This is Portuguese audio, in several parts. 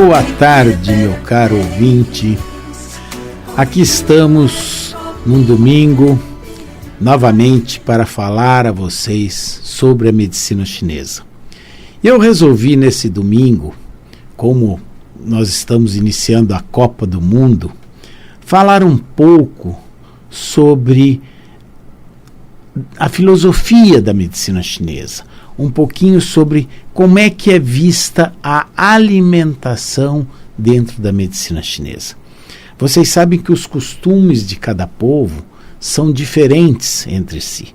Boa tarde, meu caro ouvinte. Aqui estamos num domingo novamente para falar a vocês sobre a medicina chinesa. Eu resolvi nesse domingo, como nós estamos iniciando a Copa do Mundo, falar um pouco sobre a filosofia da medicina chinesa, um pouquinho sobre como é que é vista a alimentação dentro da medicina chinesa. Vocês sabem que os costumes de cada povo são diferentes entre si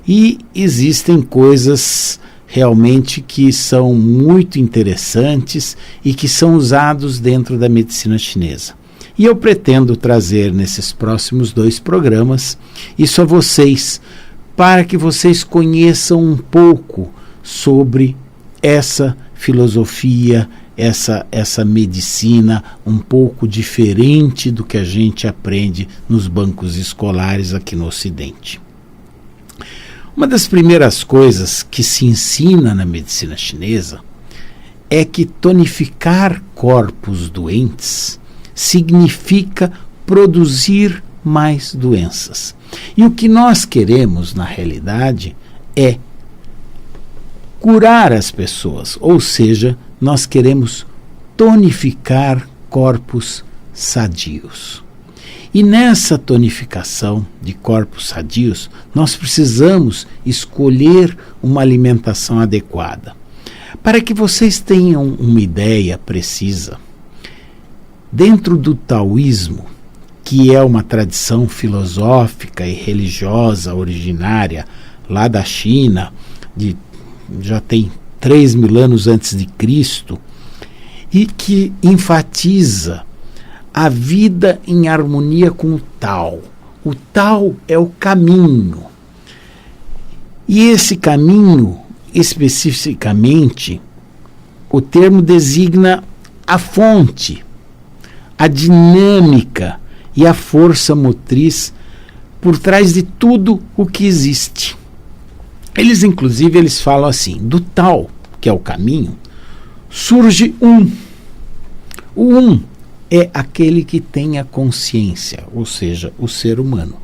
e existem coisas realmente que são muito interessantes e que são usados dentro da medicina chinesa. E eu pretendo trazer nesses próximos 2 programas isso a vocês, para que vocês conheçam um pouco sobre essa filosofia, essa medicina um pouco diferente do que a gente aprende nos bancos escolares aqui no Ocidente. Uma das primeiras coisas que se ensina na medicina chinesa é que tonificar corpos doentes significa produzir mais doenças. E o que nós queremos, na realidade, é curar as pessoas, ou seja, nós queremos tonificar corpos sadios. E nessa tonificação de corpos sadios, nós precisamos escolher uma alimentação adequada. Para que vocês tenham uma ideia precisa, dentro do taoísmo, que é uma tradição filosófica e religiosa originária lá da China, já tem 3.000 anos antes de Cristo, e que enfatiza a vida em harmonia com o Tao. O Tao é o caminho. E esse caminho, especificamente, o termo designa a fonte, a dinâmica e a força motriz por trás de tudo o que existe. Eles falam assim, do Tao, que é o caminho, surge um. O um é aquele que tem a consciência, ou seja, o ser humano.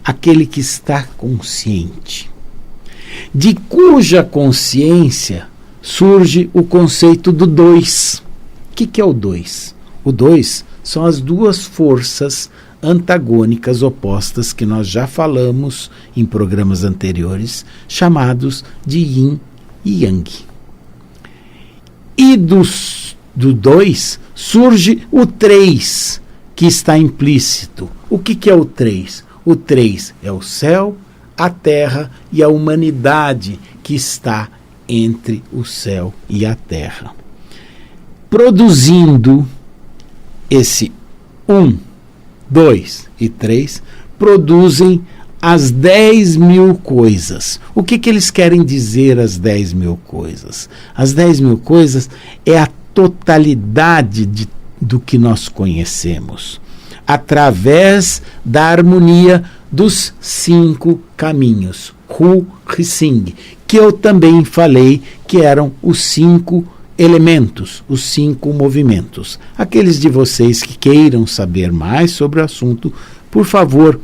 Aquele que está consciente. De cuja consciência surge o conceito do dois. O que é o dois? O dois são as duas forças antagônicas opostas que nós já falamos em programas anteriores, chamados de Yin e Yang. E do 2 surge o 3, que está implícito. O que é o 3? O 3 é o céu, a terra e a humanidade que está entre o céu e a terra. Produzindo esse 1, 2 e 3 produzem as 10.000 coisas. O que eles querem dizer as 10.000 coisas? As 10.000 coisas é a totalidade do que nós conhecemos, através da harmonia dos 5 caminhos, Hu, Xing, que eu também falei que eram os 5 elementos, os 5 movimentos. Aqueles de vocês que queiram saber mais sobre o assunto, por favor,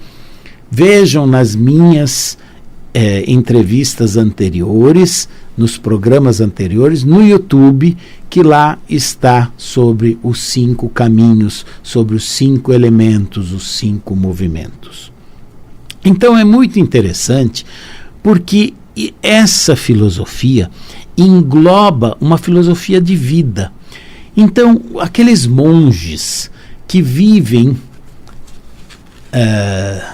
vejam nas minhas entrevistas anteriores, nos programas anteriores, no YouTube, que lá está sobre os 5 caminhos, sobre os 5 elementos, os 5 movimentos. Então é muito interessante, porque essa filosofia engloba uma filosofia de vida. Então, aqueles monges que vivem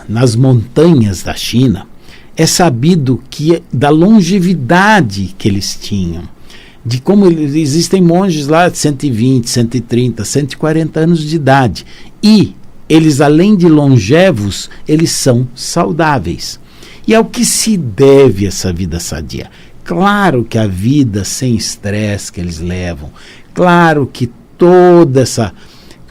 nas montanhas da China, é sabido que da longevidade que eles tinham, de como existem monges lá de 120, 130, 140 anos de idade, e eles, além de longevos, eles são saudáveis. E ao que se deve essa vida sadia? Claro que a vida sem estresse que eles levam, claro que toda essa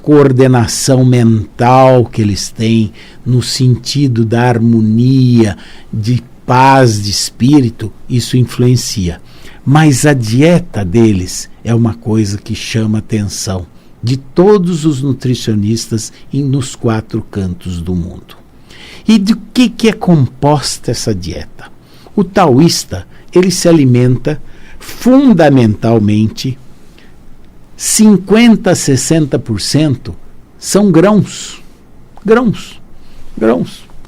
coordenação mental que eles têm no sentido da harmonia, de paz de espírito, isso influencia. Mas a dieta deles é uma coisa que chama atenção de todos os nutricionistas nos 4 cantos do mundo. E de que é composta essa dieta? O taoísta, ele se alimenta fundamentalmente 50% a 60% são grãos.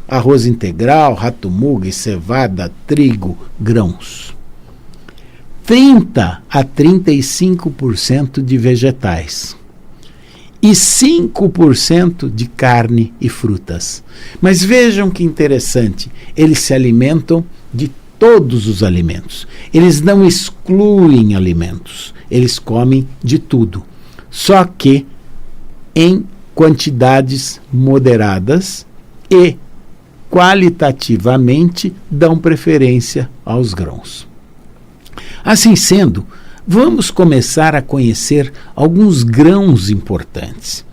Arroz integral, rato mugue, cevada, trigo, grãos. 30% a 35% de vegetais. E 5% de carne e frutas. Mas vejam que interessante, eles se alimentam de todos os alimentos. Eles não excluem alimentos, eles comem de tudo. Só que em quantidades moderadas e qualitativamente dão preferência aos grãos. Assim sendo, vamos começar a conhecer alguns grãos importantes.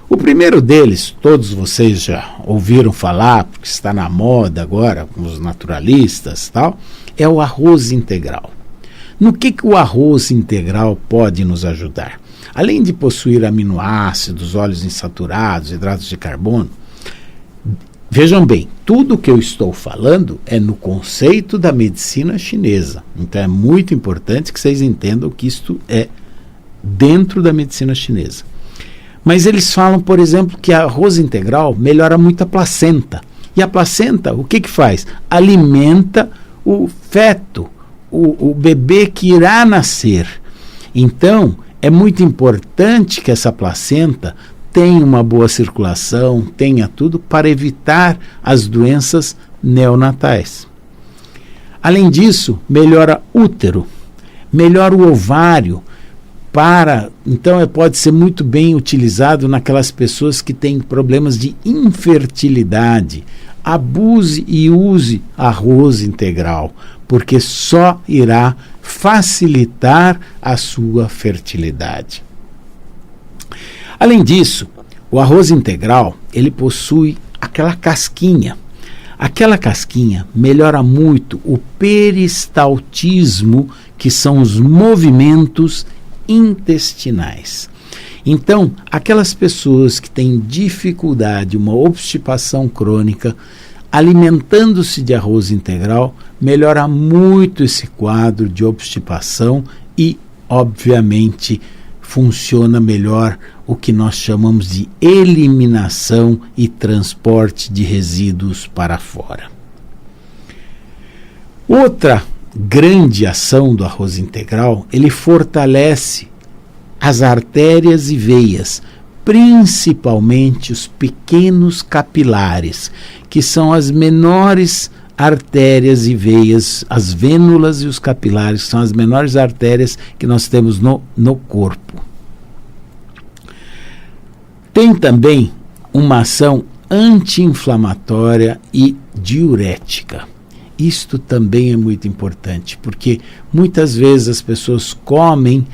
O primeiro deles, todos vocês já ouviram falar, porque está na moda agora, com os naturalistas e tal, é o arroz integral. No que o arroz integral pode nos ajudar? Além de possuir aminoácidos, óleos insaturados, hidratos de carbono, vejam bem, tudo que eu estou falando é no conceito da medicina chinesa. Então é muito importante que vocês entendam que isto é dentro da medicina chinesa. Mas eles falam, por exemplo, que arroz integral melhora muito a placenta. E a placenta, o que faz? Alimenta o feto, o bebê que irá nascer. Então, é muito importante que essa placenta tenha uma boa circulação, tenha tudo para evitar as doenças neonatais. Além disso, melhora útero, melhora o ovário, então pode ser muito bem utilizado naquelas pessoas que têm problemas de infertilidade. Abuse e use arroz integral, porque só irá facilitar a sua fertilidade. Além disso, o arroz integral, ele possui aquela casquinha. Aquela casquinha melhora muito o peristaltismo, que são os movimentos intestinais. Então, aquelas pessoas que têm dificuldade, uma obstipação crônica, alimentando-se de arroz integral, melhora muito esse quadro de obstipação e, obviamente, funciona melhor o que nós chamamos de eliminação e transporte de resíduos para fora. Outra grande ação do arroz integral, ele fortalece as artérias e veias, principalmente os pequenos capilares, que são as menores artérias e veias, as vênulas e os capilares, que são as menores artérias que nós temos no corpo. Tem também uma ação anti-inflamatória e diurética. Isto também é muito importante, porque muitas vezes as pessoas comem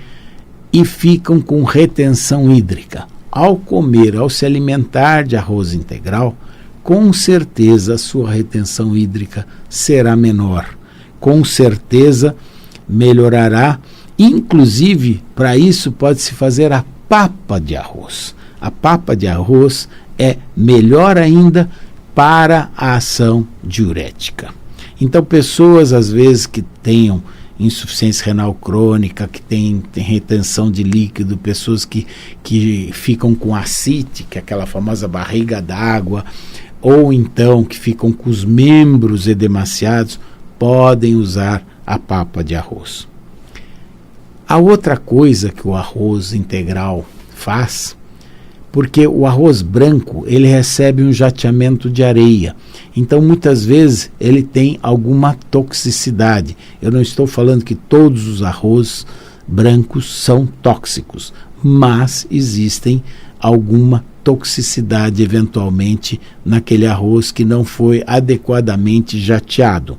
e ficam com retenção hídrica. Ao comer, ao se alimentar de arroz integral, com certeza a sua retenção hídrica será menor. Com certeza melhorará. Inclusive, para isso pode-se fazer a papa de arroz. A papa de arroz é melhor ainda para a ação diurética. Então, pessoas, às vezes, que tenham insuficiência renal crônica, que tem retenção de líquido, pessoas que ficam com ascite, que é aquela famosa barriga d'água, ou então que ficam com os membros edemaciados, podem usar a papa de arroz. A outra coisa que o arroz integral faz, porque o arroz branco, ele recebe um jateamento de areia. Então, muitas vezes, ele tem alguma toxicidade. Eu não estou falando que todos os arroz brancos são tóxicos, mas existem alguma toxicidade, eventualmente, naquele arroz que não foi adequadamente jateado.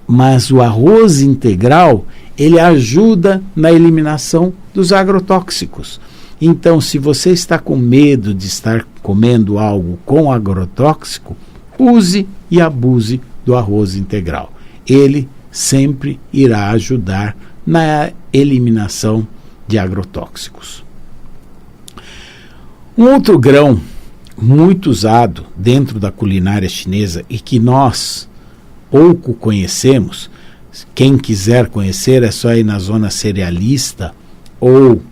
Mas o arroz integral, ele ajuda na eliminação dos agrotóxicos. Então, se você está com medo de estar comendo algo com agrotóxico, use e abuse do arroz integral. Ele sempre irá ajudar na eliminação de agrotóxicos. Um outro grão muito usado dentro da culinária chinesa e que nós pouco conhecemos, quem quiser conhecer é só ir na zona cerealista ou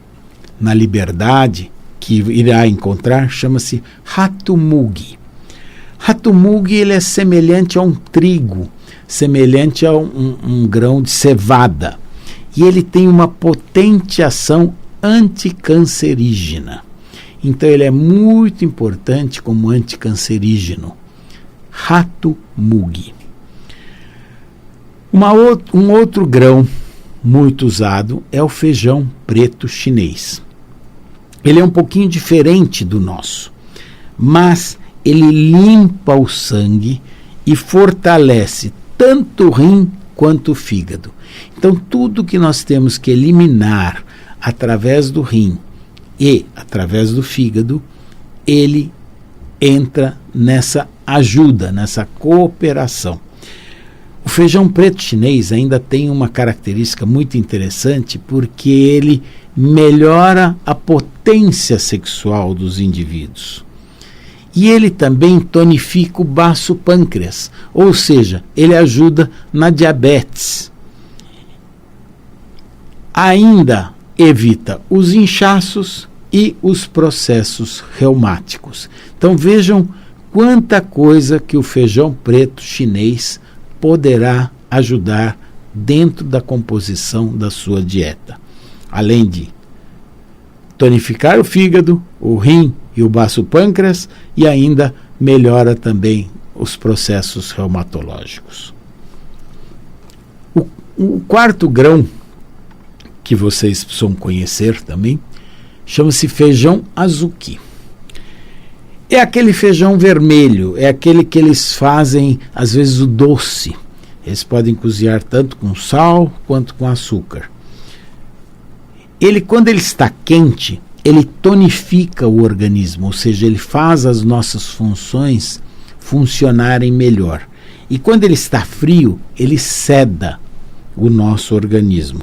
na Liberdade, que irá encontrar, chama-se Hatumugi. Hatumugi, ele é semelhante a um trigo, semelhante a um grão de cevada, e ele tem uma potente ação anticancerígena. Então ele é muito importante como anticancerígeno. Hatumugi. Um outro grão muito usado é o feijão preto chinês. Ele é um pouquinho diferente do nosso, mas ele limpa o sangue e fortalece tanto o rim quanto o fígado. Então tudo que nós temos que eliminar através do rim e através do fígado, ele entra nessa ajuda, nessa cooperação. O feijão preto chinês ainda tem uma característica muito interessante porque ele melhora a potência sexual dos indivíduos. E ele também tonifica o baço pâncreas, ou seja, ele ajuda na diabetes. Ainda evita os inchaços e os processos reumáticos. Então vejam quanta coisa que o feijão preto chinês poderá ajudar dentro da composição da sua dieta. Além de tonificar o fígado, o rim e o baço pâncreas, e ainda melhora também os processos reumatológicos. O quarto grão, que vocês precisam conhecer também, chama-se feijão azuki. É aquele feijão vermelho, é aquele que eles fazem, às vezes, o doce. Eles podem cozinhar tanto com sal quanto com açúcar. Ele, quando ele está quente, ele tonifica o organismo, ou seja, ele faz as nossas funções funcionarem melhor. E quando ele está frio, ele seda o nosso organismo.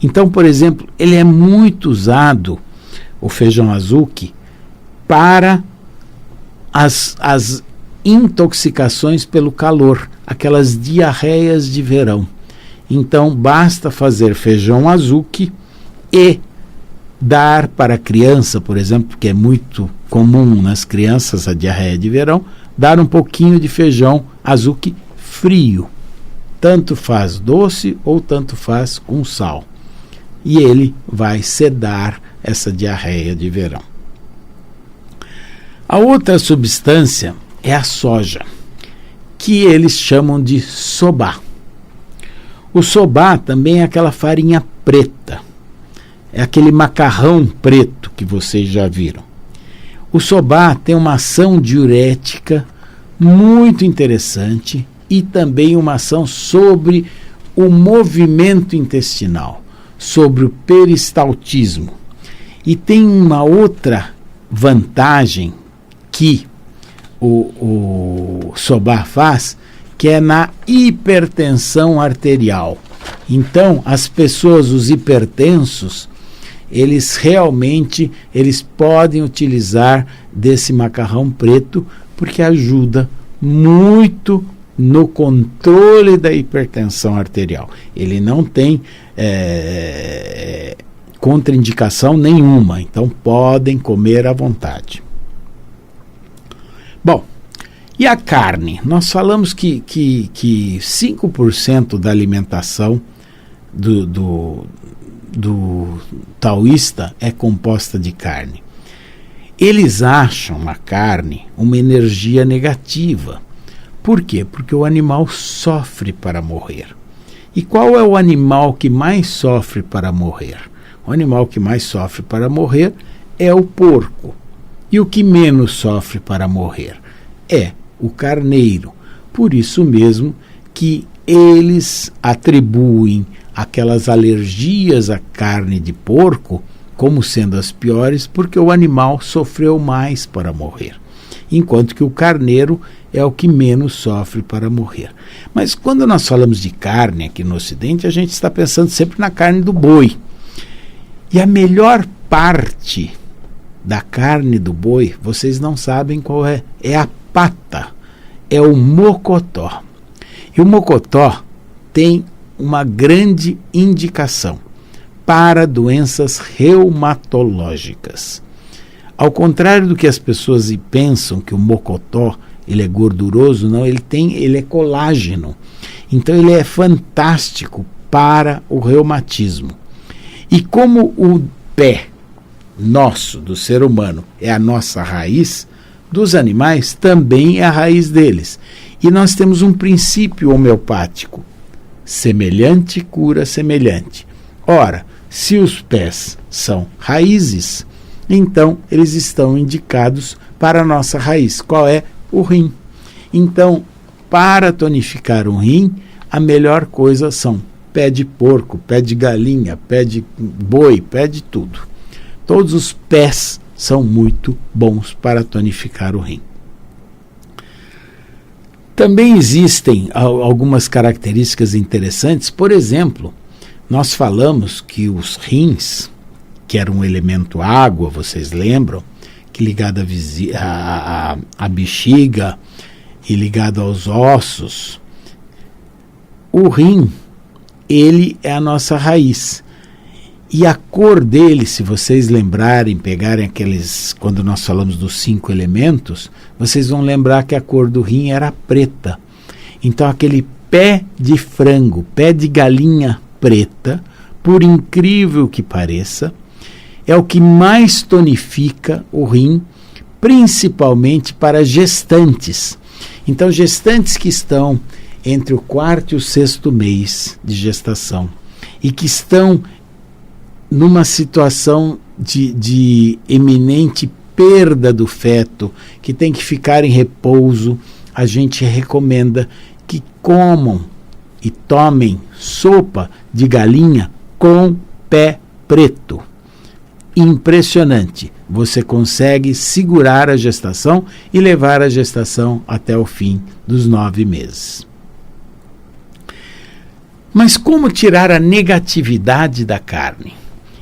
Então, por exemplo, ele é muito usado, o feijão azuki, para as intoxicações pelo calor, aquelas diarreias de verão. Então, basta fazer feijão azuki e dar para a criança, por exemplo, que é muito comum nas crianças a diarreia de verão, dar um pouquinho de feijão azuki frio. Tanto faz doce ou tanto faz com sal. E ele vai sedar essa diarreia de verão. A outra substância é a soja, que eles chamam de soba. O soba também é aquela farinha preta, é aquele macarrão preto que vocês já viram. O soba tem uma ação diurética muito interessante e também uma ação sobre o movimento intestinal, sobre o peristaltismo. E tem uma outra vantagem que o soba faz, que é na hipertensão arterial. Então, as pessoas, os hipertensos, eles podem utilizar desse macarrão preto, porque ajuda muito no controle da hipertensão arterial. Ele não tem contraindicação nenhuma, então podem comer à vontade. Bom, e a carne? Nós falamos que 5% da alimentação do taoísta é composta de carne. Eles acham a carne uma energia negativa. Por quê? Porque o animal sofre para morrer. E qual é o animal que mais sofre para morrer? O animal que mais sofre para morrer é o porco. E o que menos sofre para morrer é o carneiro. Por isso mesmo que eles atribuem aquelas alergias à carne de porco como sendo as piores, porque o animal sofreu mais para morrer. enquanto que o carneiro é o que menos sofre para morrer. Mas quando nós falamos de carne aqui no Ocidente, a gente está pensando sempre na carne do boi. E a melhor parte da carne do boi, vocês não sabem qual é. É a pata, é o mocotó. E o mocotó tem uma grande indicação para doenças reumatológicas. Ao contrário do que as pessoas pensam que o mocotó ele é gorduroso, não, ele é colágeno. Então ele é fantástico para o reumatismo. E como o pé nosso, do ser humano, é a nossa raiz, dos animais também é a raiz deles. E nós temos um princípio homeopático: semelhante cura semelhante. Ora, se os pés são raízes, então eles estão indicados para a nossa raiz. Qual é? O rim. Então, para tonificar um rim, a melhor coisa são pé de porco, pé de galinha, pé de boi, pé de tudo. Todos os pés são muito bons para tonificar o rim. Também existem algumas características interessantes. Por exemplo, nós falamos que os rins, que era um elemento água, vocês lembram, que ligado à bexiga e ligado aos ossos, o rim, ele é a nossa raiz. E a cor dele, se vocês lembrarem, pegarem quando nós falamos dos 5 elementos, vocês vão lembrar que a cor do rim era preta. Então aquele pé de frango, pé de galinha preta, por incrível que pareça, é o que mais tonifica o rim, principalmente para gestantes. Então gestantes que estão entre o 4º e o 6º mês de gestação e que estão numa situação de eminente perda do feto, que tem que ficar em repouso, a gente recomenda que comam e tomem sopa de galinha com pé preto. Impressionante. Você consegue segurar a gestação e levar a gestação até o fim dos 9 meses. Mas como tirar a negatividade da carne?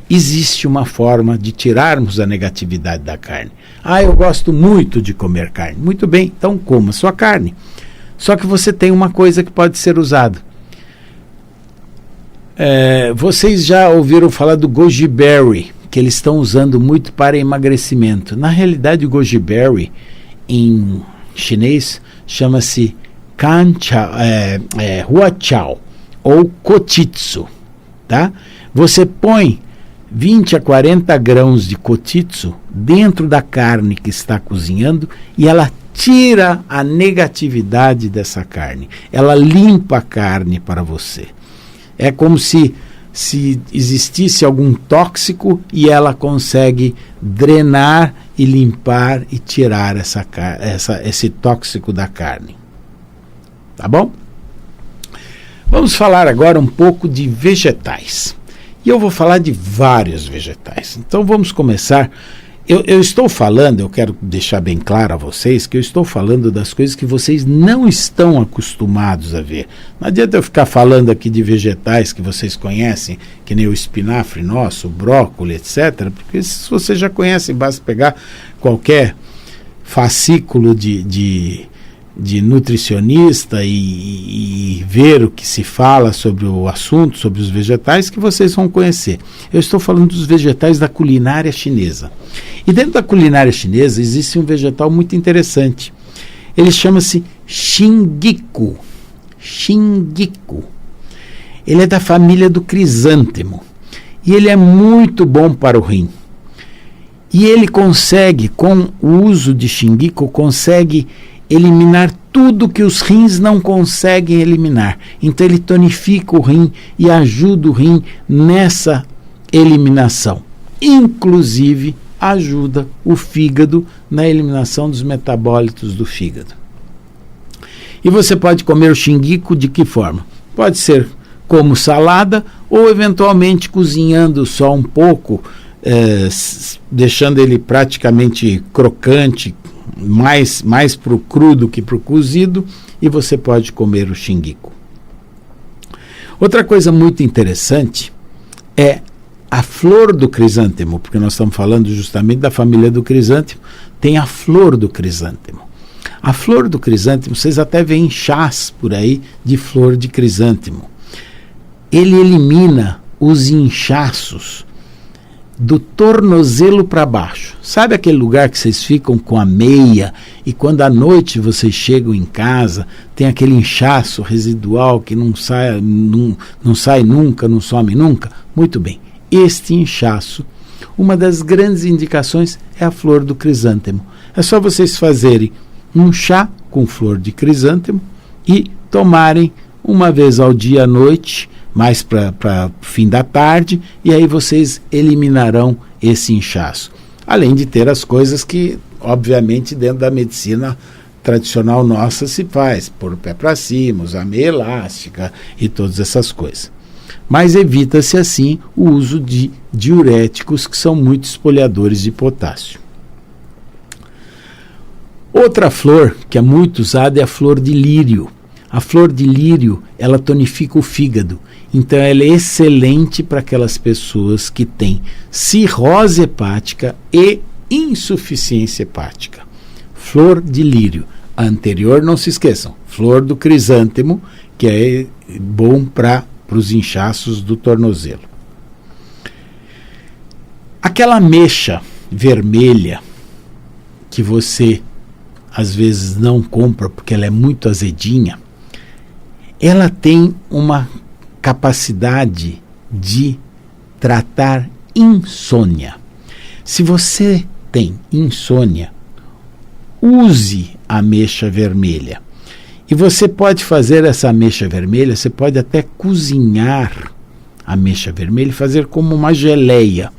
Existe uma forma de tirarmos a negatividade da carne. Eu gosto muito de comer carne. Muito bem, então coma sua carne. Só que você tem uma coisa que pode ser usada. Vocês já ouviram falar do goji berry, que eles estão usando muito para emagrecimento. Na realidade, o goji berry, em chinês, chama-se huachao, ou kotitsu. Tá? Você põe 20 a 40 grãos de kotitsu dentro da carne que está cozinhando e ela tira a negatividade dessa carne. Ela limpa a carne para você. É como se existisse algum tóxico e ela consegue drenar e limpar e tirar esse tóxico da carne. Tá bom? Vamos falar agora um pouco de vegetais. E eu vou falar de vários vegetais. Então vamos começar. Eu estou falando, eu quero deixar bem claro a vocês que eu estou falando das coisas que vocês não estão acostumados a ver. Não adianta eu ficar falando aqui de vegetais que vocês conhecem, que nem o espinafre nosso, o brócolis, etc. Porque se você já conhece, basta pegar qualquer fascículo de nutricionista e ver o que se fala sobre o assunto, sobre os vegetais, que vocês vão conhecer. Eu estou falando dos vegetais da culinária chinesa. E dentro da culinária chinesa existe um vegetal muito interessante. Ele chama-se xingiku. Xingiku. Ele é da família do crisântemo. E ele é muito bom para o rim. E ele consegue, com o uso de xingiku, consegue eliminar tudo que os rins não conseguem eliminar. Então ele tonifica o rim e ajuda o rim nessa eliminação. Inclusive ajuda o fígado na eliminação dos metabólitos do fígado. E você pode comer o xingiku de que forma? Pode ser como salada ou eventualmente cozinhando só um pouco, deixando ele praticamente crocante, mais para o crudo que para o cozido, e você pode comer o xinguico. Outra coisa muito interessante é a flor do crisântemo, porque nós estamos falando justamente da família do crisântemo, tem a flor do crisântemo. A flor do crisântemo, vocês até veem chás por aí de flor de crisântemo. Ele elimina os inchaços do tornozelo para baixo. Sabe aquele lugar que vocês ficam com a meia e quando à noite vocês chegam em casa, tem aquele inchaço residual que não sai nunca, não some nunca? Muito bem. Este inchaço, uma das grandes indicações é a flor do crisântemo. É só vocês fazerem um chá com flor de crisântemo e tomarem uma vez ao dia à noite, mais para fim da tarde, e aí vocês eliminarão esse inchaço. Além de ter as coisas que, obviamente, dentro da medicina tradicional nossa se faz, pôr o pé para cima, usar meia elástica e todas essas coisas. Mas evita-se assim o uso de diuréticos que são muito espolhadores de potássio. Outra flor que é muito usada é a flor de lírio. A flor de lírio, ela tonifica o fígado, então ela é excelente para aquelas pessoas que têm cirrose hepática e insuficiência hepática. Flor de lírio. A anterior, não se esqueçam, flor do crisântemo, que é bom para os inchaços do tornozelo. Aquela ameixa vermelha que você às vezes não compra porque ela é muito azedinha, ela tem uma capacidade de tratar insônia. Se você tem insônia, use a ameixa vermelha. E você pode fazer essa ameixa vermelha, você pode até cozinhar a ameixa vermelha e fazer como uma geleia.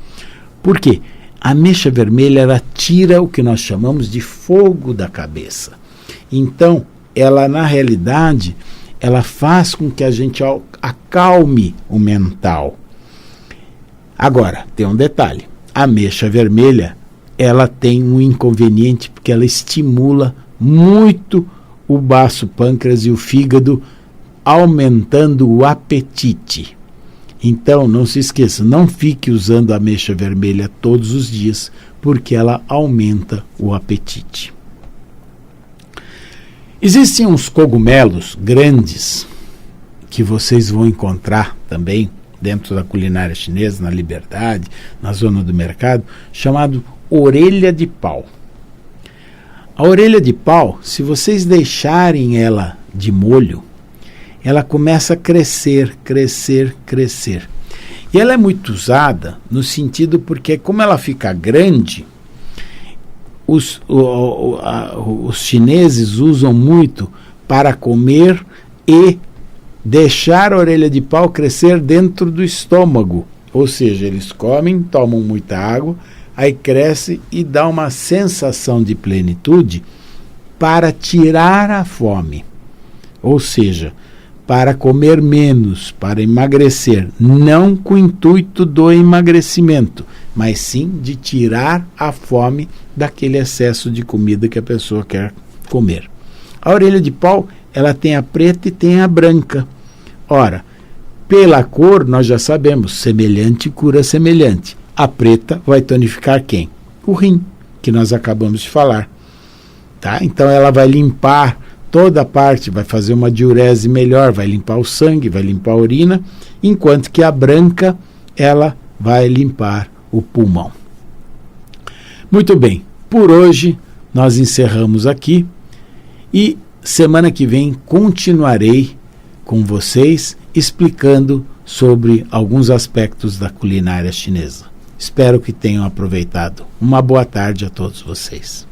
Por quê? A ameixa vermelha, ela tira o que nós chamamos de fogo da cabeça. Então, ela na realidade, ela faz com que a gente acalme o mental. Agora, tem um detalhe. A ameixa vermelha, ela tem um inconveniente porque ela estimula muito o baço pâncreas e o fígado, aumentando o apetite. Então, não se esqueça, não fique usando a ameixa vermelha todos os dias, porque ela aumenta o apetite. Existem uns cogumelos grandes que vocês vão encontrar também dentro da culinária chinesa, na Liberdade, na zona do mercado, chamado orelha de pau. A orelha de pau, se vocês deixarem ela de molho, ela começa a crescer, crescer, crescer. E ela é muito usada no sentido porque, como ela fica grande, os chineses usam muito para comer e deixar a orelha de pau crescer dentro do estômago. Ou seja, eles comem, tomam muita água, aí cresce e dá uma sensação de plenitude para tirar a fome. Ou seja, para comer menos, para emagrecer, não com o intuito do emagrecimento, mas sim de tirar a fome daquele excesso de comida que a pessoa quer comer. A orelha de pau, ela tem a preta e tem a branca. Ora, pela cor, nós já sabemos, semelhante cura semelhante. A preta vai tonificar quem? O rim, que nós acabamos de falar. Tá? Então ela vai limpar toda a parte, vai fazer uma diurese melhor, vai limpar o sangue, vai limpar a urina, enquanto que a branca, ela vai limpar o pulmão. Muito bem, por hoje nós encerramos aqui e semana que vem continuarei com vocês explicando sobre alguns aspectos da culinária chinesa. Espero que tenham aproveitado. Uma boa tarde a todos vocês.